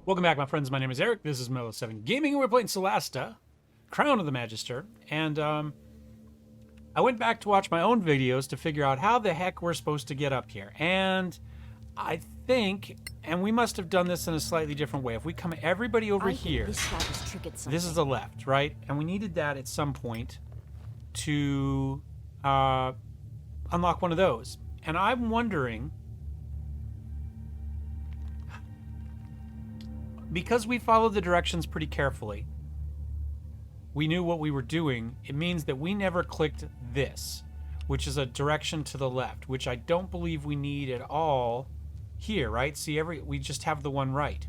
Welcome back, my friends. My name is Eric. This is Melo7 Gaming, and we're playing Solasta, Crown of the Magister. And I went back to watch my own videos to figure out how the heck we're supposed to get up here. And I think, and we must have done this in a slightly different way. If we come everybody over here, this is the left, right? And we needed that at some point to unlock one of those. And I'm wondering, because we followed the directions pretty carefully, we knew what we were doing. It means that we never clicked this, which is a direction to the left, which I don't believe we need at all here, right? See, we just have the one right.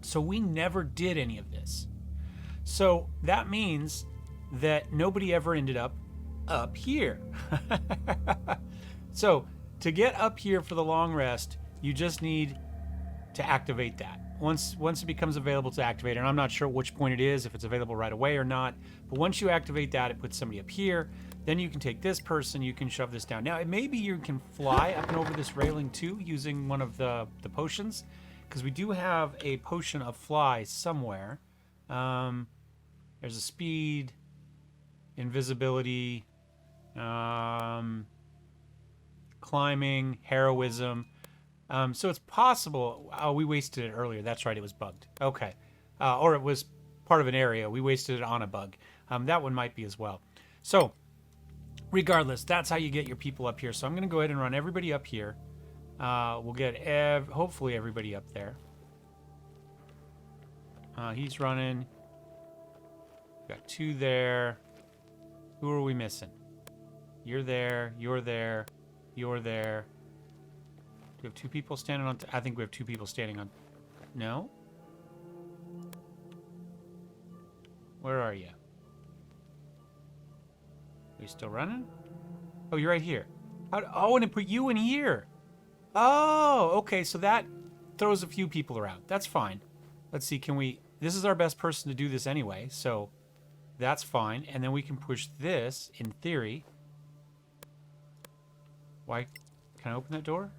So we never did any of this. So that means that nobody ever ended up here. So to get up here for the long rest, you just need to activate that. Once it becomes available to activate, and I'm not sure which point it is, if it's available right away or not, but once you activate that, it puts somebody up here. Then you can take this person, you can shove this down. Now, maybe you can fly up and over this railing too, using one of the potions, because we do have a potion of fly somewhere. There's a speed, invisibility, climbing, heroism. So it's possible. Oh, we wasted it earlier. That's right. It was bugged. Okay. Or it was part of an area. We wasted it on a bug. That one might be as well. So regardless, that's how you get your people up here. So I'm going to go ahead and run everybody up here. We'll get hopefully everybody up there. He's running. Got two there. Who are we missing? You're there. You're there. You're there. Do we have two people standing on... I think we have two people standing on... No? Where are you? Are you still running? Oh, you're right here. Oh, and it put you in here. Oh, okay. So that throws a few people around. That's fine. Let's see. Can we... This is our best person to do this anyway, so that's fine. And then we can push this, in theory. Why? Can I open that door?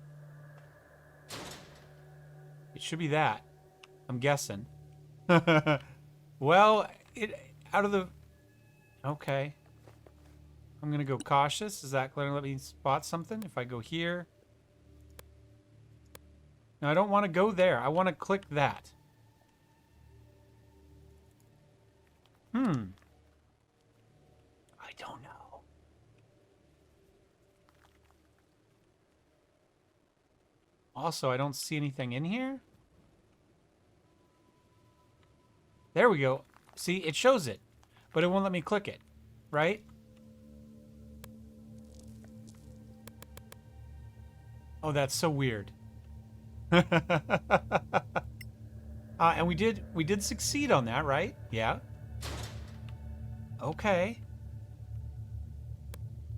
It should be that. I'm guessing. Well, out of the... Okay. I'm going to go cautious. Is that going to let me spot something? If I go here... No, I don't want to go there. I want to click that. I don't know. Also, I don't see anything in here. There we go. See, it shows it, but it won't let me click it, right? Oh, that's so weird. And we did succeed on that, right? Yeah. Okay.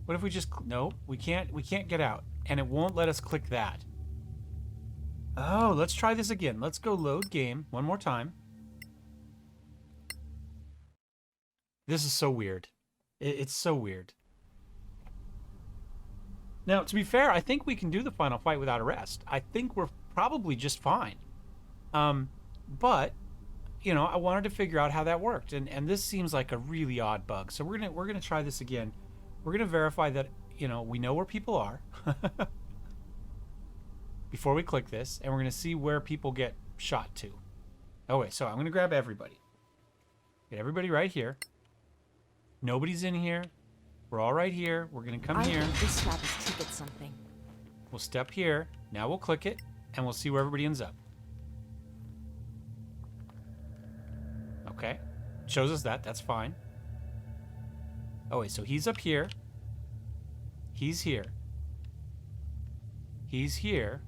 What if we just... No, we can't get out, and it won't let us click that. Oh, let's try this again. Let's go load game one more time. This is so weird. It's so weird. Now, to be fair, I think we can do the final fight without arrest. I think we're probably just fine. But, you know, I wanted to figure out how that worked, and this seems like a really odd bug. So we're gonna try this again. We're gonna verify that, you know, we know where people are before we click this, and we're gonna see where people get shot to. Oh wait, so I'm gonna grab everybody. Get everybody right here. Nobody's in here. We're all right here. We're gonna come here. This lab has triggered something. We'll step here. Now we'll click it, and we'll see where everybody ends up. Okay. Shows us that. That's fine. Oh, wait. So he's up here. He's here. He's here.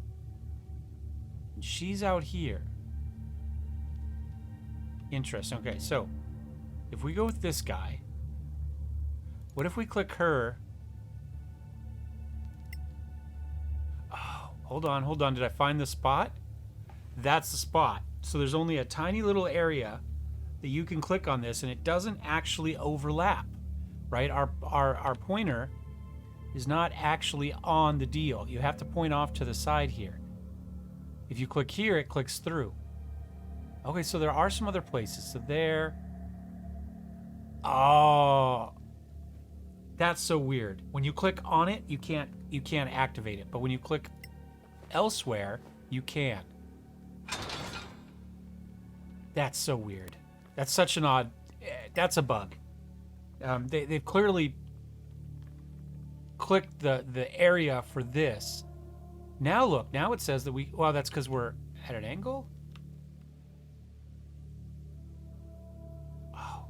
And she's out here. Interesting. Okay, so if we go with this guy, what if we click her? Oh, hold on, hold on. Did I find the spot? That's the spot. So there's only a tiny little area that you can click on this, and it doesn't actually overlap, right? Our pointer is not actually on the deal. You have to point off to the side here. If you click here, it clicks through. Okay, so there are some other places. So there. Oh, that's so weird. When you click on it, you can't activate it. But when you click elsewhere, you can. That's so weird. That's such an odd. That's a bug. They've clearly clicked the area for this. Now look. Now it says that we. Well, that's because we're at an angle. Oh,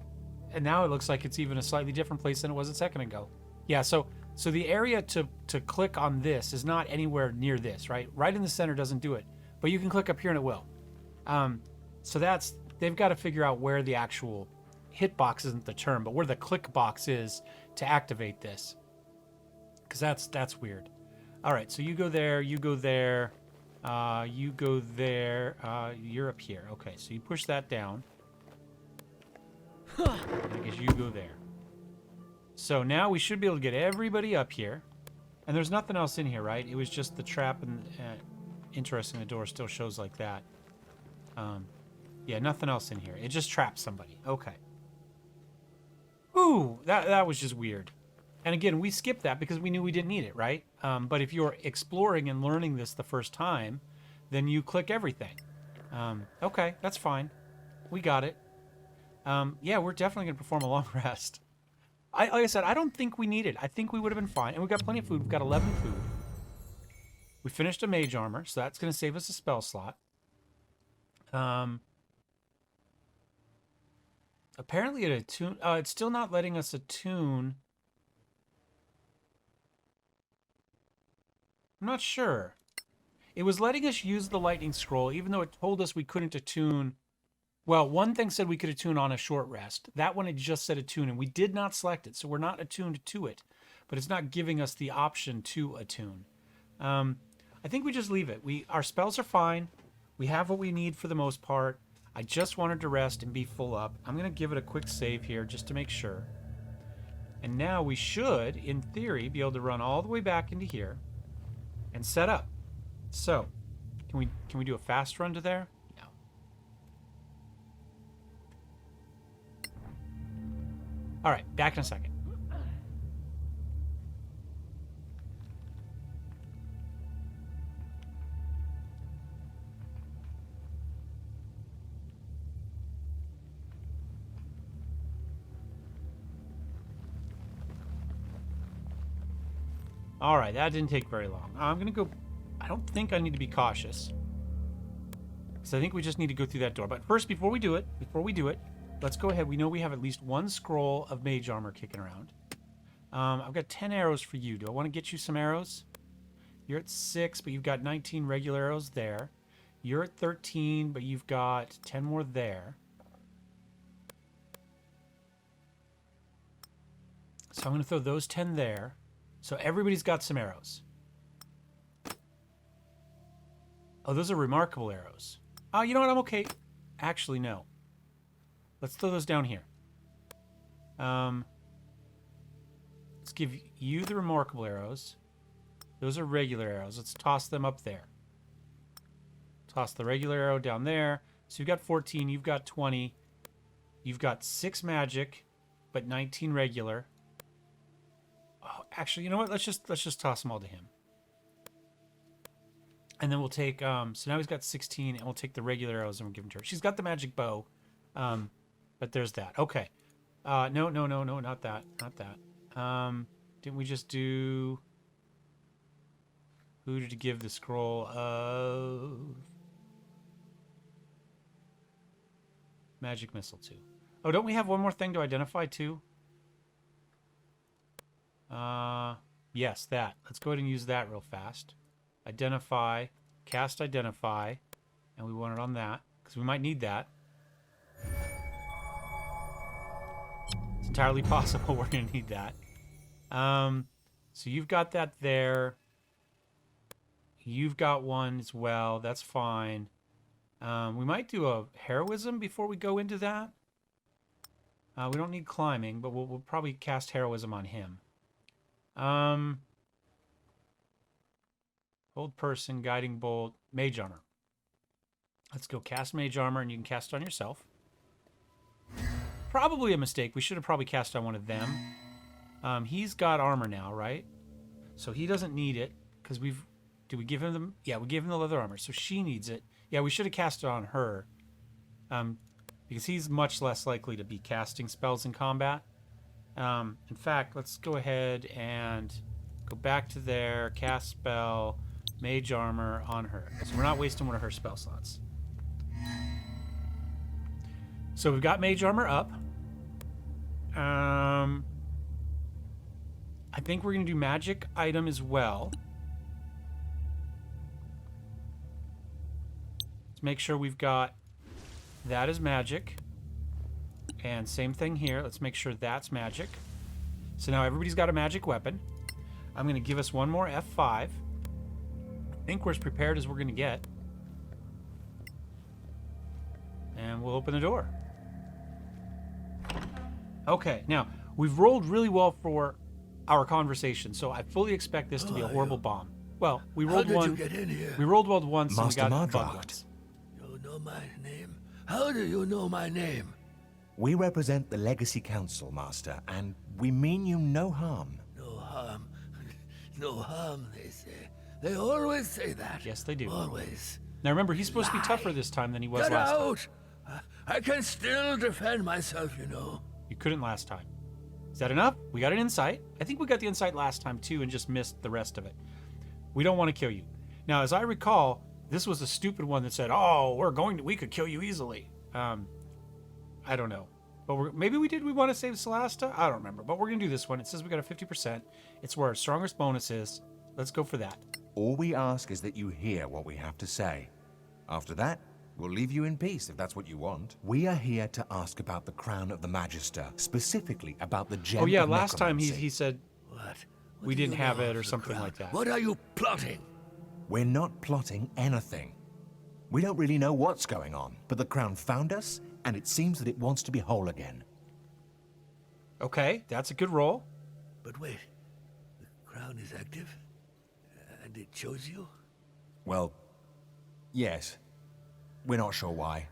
and now it looks like it's even a slightly different place than it was a second ago. Yeah. So the area to click on this is not anywhere near this. Right. Right in the center doesn't do it, but you can click up here and it will. So that's, they've got to figure out where the actual hitbox isn't the term, but where the click box is to activate this. Because that's weird. All right, so you go there, you go there, you go there, you're up here. Okay, so you push that down. And I guess you go there. So now we should be able to get everybody up here. And there's nothing else in here, right? It was just the trap, and interesting, the door still shows like that. Yeah, nothing else in here. It just traps somebody. Okay. Ooh, that was just weird. And again, we skipped that because we knew we didn't need it, right? But if you're exploring and learning this the first time, then you click everything. Okay, that's fine. We got it. Yeah, we're definitely going to perform a long rest. Like I said, I don't think we need it. I think we would have been fine. And we've got plenty of food. We've got 11 food. We finished a mage armor, so that's going to save us a spell slot. Apparently it attune. It's still not letting us attune. I'm not sure. It was letting us use the lightning scroll, even though it told us we couldn't attune. Well, one thing said we could attune on a short rest. That one, it just said attune, and we did not select it, so we're not attuned to it. But it's not giving us the option to attune. I think we just leave it. Our spells are fine. We have what we need for the most part. I just wanted to rest and be full up. I'm going to give it a quick save here just to make sure. And now we should, in theory, be able to run all the way back into here and set up. So, can we do a fast run to there? No. All right, back in a second. All right, that didn't take very long. I'm going to go... I don't think I need to be cautious. Because I think we just need to go through that door. But first, before we do it, let's go ahead. We know we have at least one scroll of mage armor kicking around. I've got 10 arrows for you. Do I want to get you some arrows? You're at 6, but you've got 19 regular arrows there. You're at 13, but you've got 10 more there. So I'm going to throw those 10 there. So everybody's got some arrows. Oh, those are remarkable arrows. Oh, you know what? I'm okay. Actually, no. Let's throw those down here. Let's give you the remarkable arrows. Those are regular arrows. Let's toss them up there. Toss the regular arrow down there. So you've got 14. You've got 20. You've got 6 magic, but 19 regular. Oh, actually, you know what? Let's just toss them all to him. And then we'll take, so now he's got 16, and we'll take the regular arrows and we'll give them to her. She's got the magic bow, but there's that. Okay. No, not that. Not that. Didn't we just do... Who did you give the scroll of... Magic missile to? Oh, don't we have one more thing to identify too? Yes, that. Let's go ahead and use that real fast. Identify, cast identify, and we want it on that because we might need that. It's entirely possible we're going to need that. So you've got that there. You've got one as well. That's fine. We might do a heroism before we go into that. We don't need climbing, but we'll probably cast heroism on him. Hold person, guiding bolt, mage armor. Let's go cast Mage Armor, and you can cast it on yourself. Probably a mistake. We should have probably cast on one of them. He's got armor now, right? So he doesn't need it, because we've... Did we give him the... Yeah, we gave him the leather armor, so she needs it. Yeah, we should have cast it on her. Because he's much less likely to be casting spells in combat. In fact, let's go ahead and go back to there, cast spell, Mage Armor on her. So we're not wasting one of her spell slots. So we've got Mage Armor up. I think we're going to do magic item as well. Let's make sure we've got that as magic. And same thing here. Let's make sure that's magic. So now everybody's got a magic weapon. I'm going to give us one more F5. I think we're as prepared as we're going to get. And we'll open the door. Okay, now, we've rolled really well for our conversation, so I fully expect this to be a horrible bomb. Well, we rolled one. How did you get in here? We rolled well once Master and we got Mardrocht. bugged once. You know my name? How do you know my name? We represent the Legacy Council, Master, and we mean you no harm. No harm. No harm, they say. They always say that. Yes, they do. Always. Now remember, he's supposed to be tougher this time than he was Get last time. out! I can still defend myself, you know. You couldn't last time. Is that enough? We got an insight. I think we got the insight last time too and just missed the rest of it. We don't want to kill you. Now, as I recall, this was a stupid one that said, "Oh, we could kill you easily." I don't know. But maybe we did. We want to save Solasta? I don't remember. But we're going to do this one. It says we got a 50%. It's where our strongest bonus is. Let's go for that. All we ask is that you hear what we have to say. After that, we'll leave you in peace if that's what you want. We are here to ask about the crown of the Magister, specifically about the gem Oh yeah, of last time necromancy. he said What? we didn't have it or something like that. What are you plotting? We're not plotting anything. We don't really know what's going on, but the crown found us, and it seems that it wants to be whole again. Okay, that's a good roll. But wait, the crown is active? And it chose you? Well, yes. We're not sure why.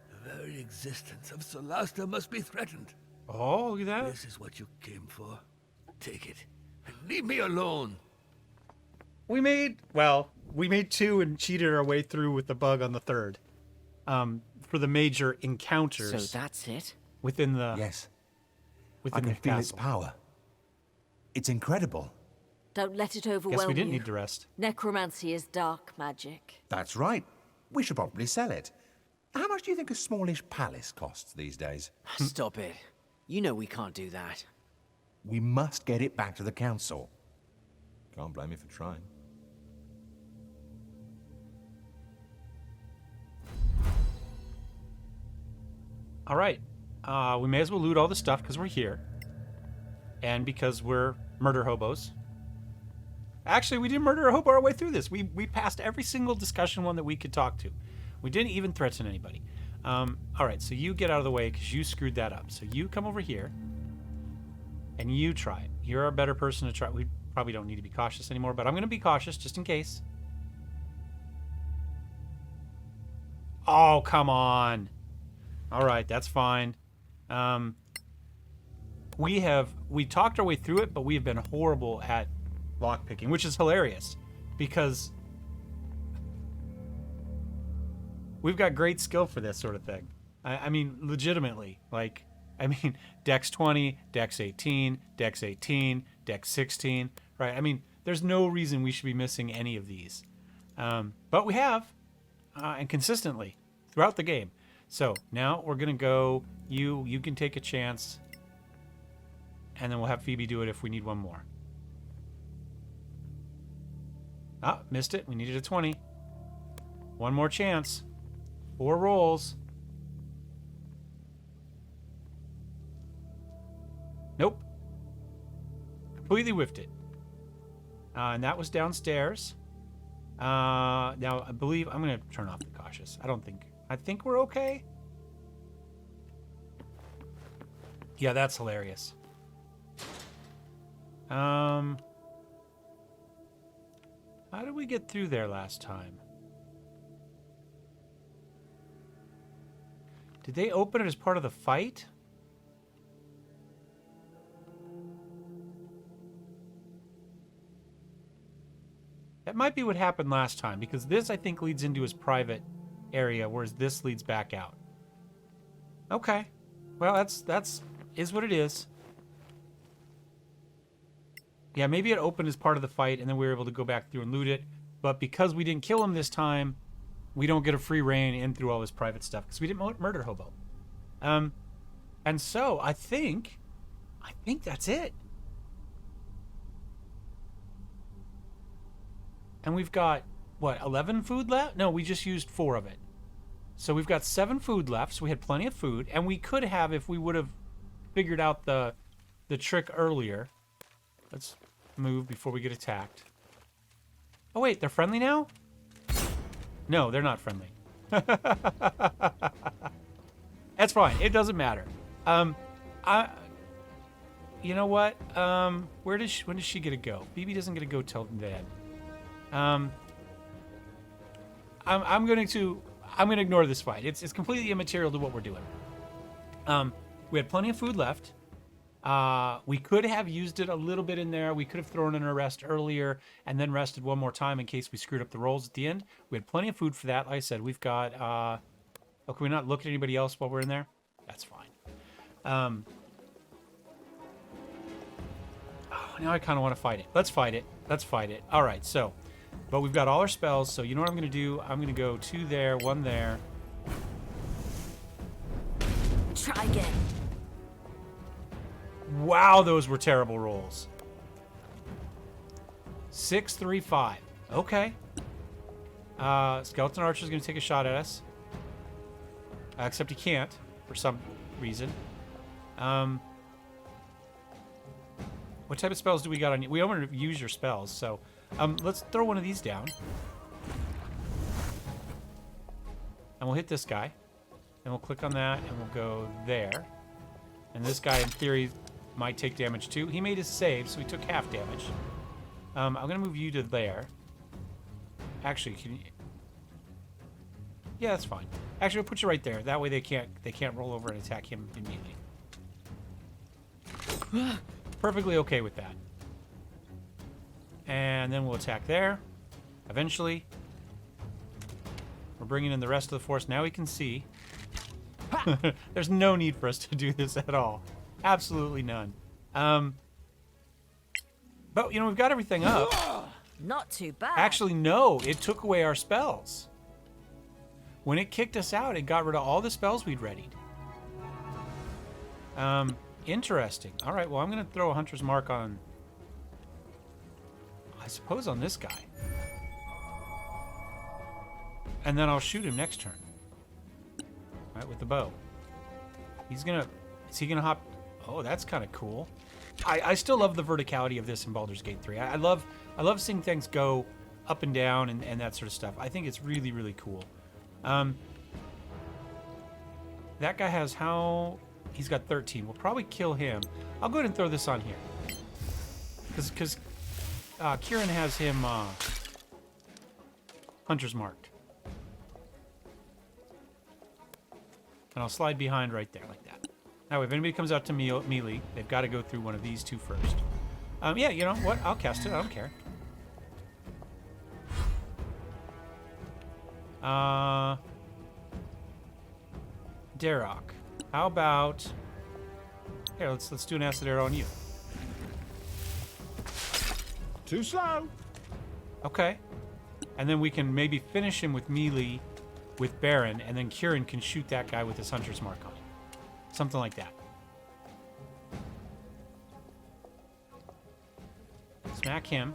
The very existence of Solasta must be threatened. Oh, look at that. This is what you came for. Take it, and leave me alone. We made two and cheated our way through with the bug on the third. For the major encounters. So that's it? Within the Yes. within I can the feel its castle. power. It's incredible. Don't let it overwhelm Guess we didn't you. need to rest. Necromancy is dark magic. That's right. We should probably sell it. How much do you think a smallish palace costs these days? Stop it. You know we can't do that. We must get it back to the council. Can't blame you for trying. All right. We may as well loot all the stuff because we're here. And because we're murder hobos. Actually, we didn't murder a hobo our way through this. We passed every single discussion one that we could talk to. We didn't even threaten anybody. All right, so you get out of the way because you screwed that up. So you come over here. And you try it. You're a better person to try. We probably don't need to be cautious anymore, but I'm going to be cautious just in case. Oh, come on. All right, that's fine. We talked our way through it, but we have been horrible at lockpicking, which is hilarious because we've got great skill for this sort of thing. I mean, legitimately, like, I mean, Dex 20, Dex 18, Dex 18, Dex 16, right? I mean, there's no reason we should be missing any of these. But we have, and consistently throughout the game. So now we're going to go, you can take a chance, and then we'll have Phoebe do it if we need one more. Ah, missed it. We needed a 20. One more chance. 4 rolls. Nope. Completely whiffed it. And that was downstairs. Now, I believe I'm going to turn off the cautious. I think we're okay. Yeah, that's hilarious. How did we get through there last time? Did they open it as part of the fight? That might be what happened last time, because this, I think, leads into his private area, whereas this leads back out. Okay. Well, that's is what it is. Yeah, maybe it opened as part of the fight, and then we were able to go back through and loot it. But because we didn't kill him this time, we don't get a free reign in through all his private stuff, because we didn't murder Hobo. And so, I think that's it. And we've got, what, 11 food left? No, we just used 4 of it. So we've got 7 food left, so we had plenty of food. And we could have, if we would have figured out the trick earlier. Let's move before we get attacked. Oh, wait, they're friendly now? No, they're not friendly. That's fine. It doesn't matter. You know what? When does she get to go? BB doesn't get to go till then. I'm gonna ignore this fight. It's completely immaterial to what we're doing. We had plenty of food left. We could have used it a little bit in there. We could have thrown in a rest earlier and then rested one more time in case we screwed up the rolls at the end. We had plenty of food for that. Like I said, we've got... oh, can we not look at anybody else while we're in there? That's fine. Oh, now I kind of want to fight it. Let's fight it. Let's fight it. All right, so... But we've got all our spells, so you know what I'm going to do? I'm going to go 2 there, 1 there. Try again. Wow, those were terrible rolls. 6, 3, 5. Okay. Skeleton Archer's going to take a shot at us. Except he can't, for some reason. What type of spells do we got on you? We want to use your spells, so... let's throw one of these down. And we'll hit this guy. And we'll click on that, and we'll go there. And this guy, in theory, might take damage too. He made his save, so he took half damage. I'm going to move you to there. Actually, can you... Yeah, that's fine. Actually, we'll put you right there. That way they can't roll over and attack him immediately. Perfectly okay with that. And then we'll attack there. Eventually. We're bringing in the rest of the force. Now we can see. There's no need for us to do this at all. Absolutely none. But, you know, we've got everything up. Not too bad. Actually, no. It took away our spells. When it kicked us out, it got rid of all the spells we'd readied. Interesting. All right, well, I'm going to throw a Hunter's Mark on... I suppose on this guy. And then I'll shoot him next turn. Right, with the bow. He's gonna... Is he gonna hop... Oh, that's kind of cool. I still love the verticality of this in Baldur's Gate 3. I love seeing things go up and down and that sort of stuff. I think it's really, really cool. That guy has how... He's got 13. We'll probably kill him. I'll go ahead and throw this on here. Because Kieran has him Hunter's Marked. And I'll slide behind right there like that. Now, if anybody comes out to melee, they've got to go through one of these 2 first. Yeah, you know what? I'll cast it. I don't care. Darok. How about... Here, let's do an acid arrow on you. Too slow. Okay. And then we can maybe finish him with melee with Baron, and then Kieran can shoot that guy with his Hunter's Mark on him. Something like that. Smack him.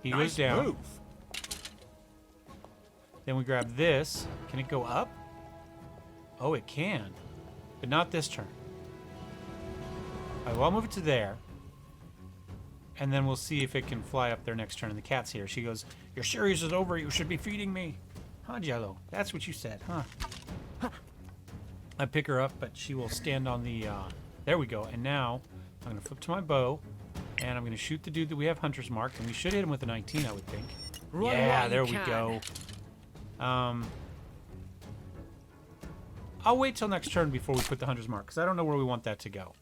He goes down. Move. Then we grab this. Can it go up? Oh, it can. But not this turn. All right, well, I'll move it to there. And then we'll see if it can fly up there next turn. And the cat's here. She goes, "Your series is over. You should be feeding me." Huh, Jello? That's what you said, huh? I pick her up, but she will stand on the... There we go. And now I'm going to flip to my bow. And I'm going to shoot the dude that we have Hunter's Marked. And we should hit him with a 19, I would think. Run Yeah, while there you we can. go. I'll wait till next turn before we put the Hunter's Mark, because I don't know where we want that to go.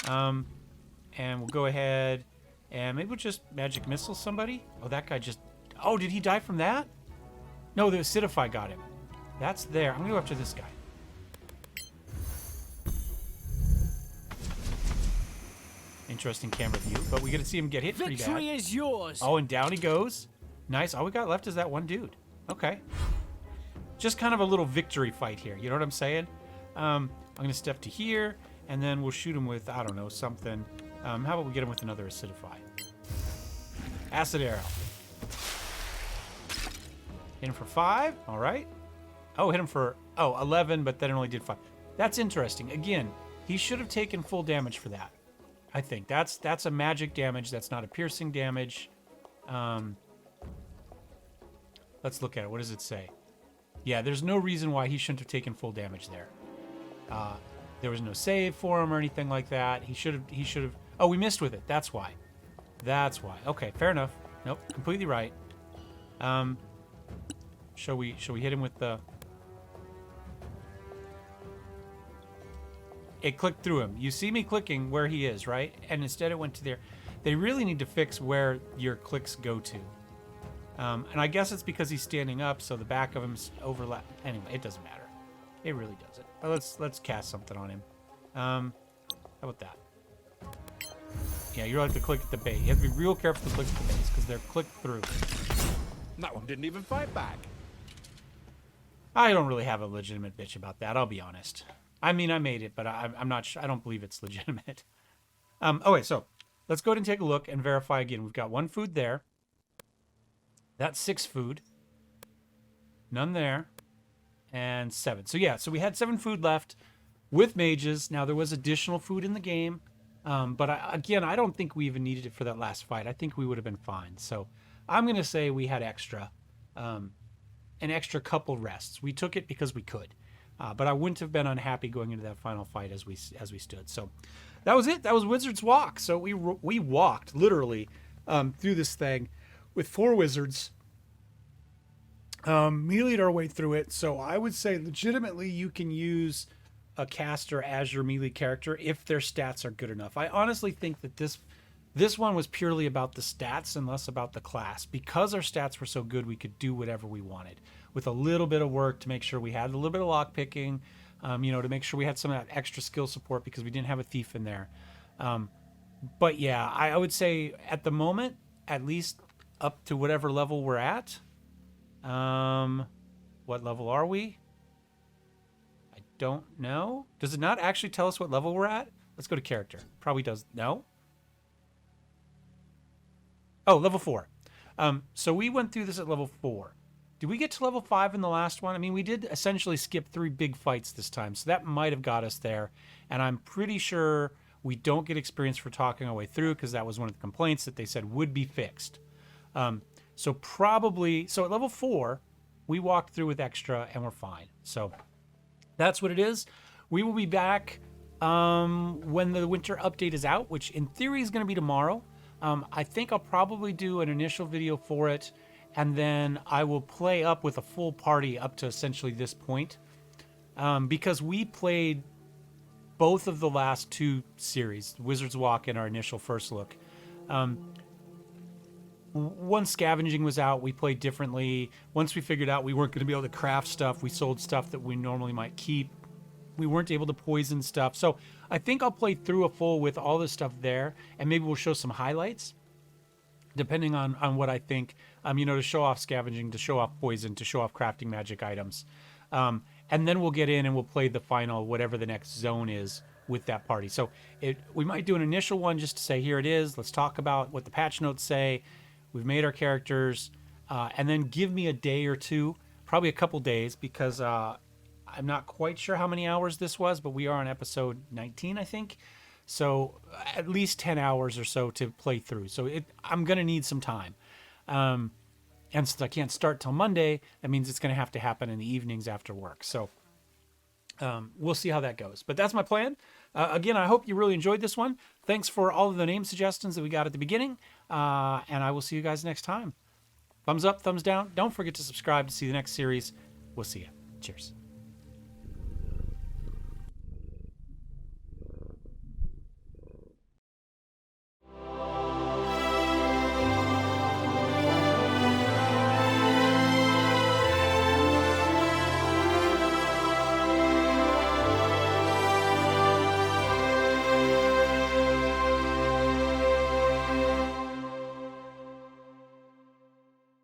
And we'll go ahead and maybe we'll just Magic Missile somebody. Oh, that guy just... Oh, did he die from that? No, the Acidify got him. That's there. I'm going to go after this guy. Interesting camera view, but we get to see him get hit pretty bad. Victory is yours. Oh, and down he goes. Nice. All we got left is that one dude. Okay. Just kind of a little victory fight here. You know what I'm saying? I'm going to step to here, and then we'll shoot him with, I don't know, something. How about we get him with another Acidify? Acid Arrow. Hit him for 5. All right. Oh, hit him for, 11, but then it only did 5. That's interesting. Again, he should have taken full damage for that. I think that's a magic damage. That's not a piercing damage. Let's look at it. What does it say? Yeah, there's no reason why he shouldn't have taken full damage there. There was no save for him or anything like that. He should have. Oh, we missed with it. That's why. That's why. Okay, fair enough. Nope, completely right. Shall we hit him with the... It clicked through him. You see me clicking where he is, right? And instead it went to there. They really need to fix where your clicks go to. And I guess it's because he's standing up, so the back of him's overlap. Anyway, it doesn't matter. It really doesn't. But let's cast something on him. How about that? Yeah, you have to click at the base. You have to be real careful to click at the base because they're clicked through. That one didn't even fight back. I don't really have a legitimate bitch about that. I'll be honest. I mean, I made it, but I'm not sure. I don't believe it's legitimate. Okay, so let's go ahead and take a look and verify again. We've got 1 food there. That's 6 food. None there. And 7. So yeah, so we had 7 food left with mages. Now there was additional food in the game. But again, I don't think we even needed it for that last fight. I think we would have been fine. So I'm going to say we had extra. An extra couple rests. We took it because we could. But I wouldn't have been unhappy going into that final fight as we stood. So that was it. That was Wizard's Walk. So we walked literally through this thing with 4 wizards. Melee'd our way through it. So I would say legitimately you can use a caster as your melee character if their stats are good enough. I honestly think that this one was purely about the stats and less about the class. Because our stats were so good, we could do whatever we wanted with a little bit of work to make sure we had a little bit of lockpicking, to make sure we had some of that extra skill support because we didn't have a thief in there. But yeah, I would say at the moment, at least up to whatever level we're at. What level are we? I don't know. Does it not actually tell us what level we're at? Let's go to character. Probably does. No? Oh, level 4. So we went through this at level 4. Did we get to level 5 in the last one? I mean, we did essentially skip 3 big fights this time, so that might have got us there. And I'm pretty sure we don't get experience for talking our way through because that was one of the complaints that they said would be fixed. So at level 4, we walked through with extra and we're fine. So that's what it is. We will be back when the winter update is out, which in theory is going to be tomorrow. I think I'll probably do an initial video for it, and then I will play up with a full party up to essentially this point. Because we played both of the last 2 series, Wizard's Walk and our initial first look. Once scavenging was out, we played differently. Once we figured out we weren't going to be able to craft stuff, we sold stuff that we normally might keep. We weren't able to poison stuff. So I think I'll play through a full with all this stuff there, and maybe we'll show some highlights, depending on what I think, to show off scavenging, to show off poison, to show off crafting magic items. And then we'll get in and we'll play the final, whatever the next zone is with that party. So we might do an initial one just to say, here it is. Let's talk about what the patch notes say. We've made our characters, and then give me a day or 2, probably a couple days, because I'm not quite sure how many hours this was, but we are on episode 19, I think. So at least 10 hours or so to play through. So I'm going to need some time. And since I can't start till Monday, that means it's going to have to happen in the evenings after work. So we'll see how that goes. But that's my plan. Again, I hope you really enjoyed this one. Thanks for all of the name suggestions that we got at the beginning. And I will see you guys next time. Thumbs up, thumbs down. Don't forget to subscribe to see the next series. We'll see you. Cheers.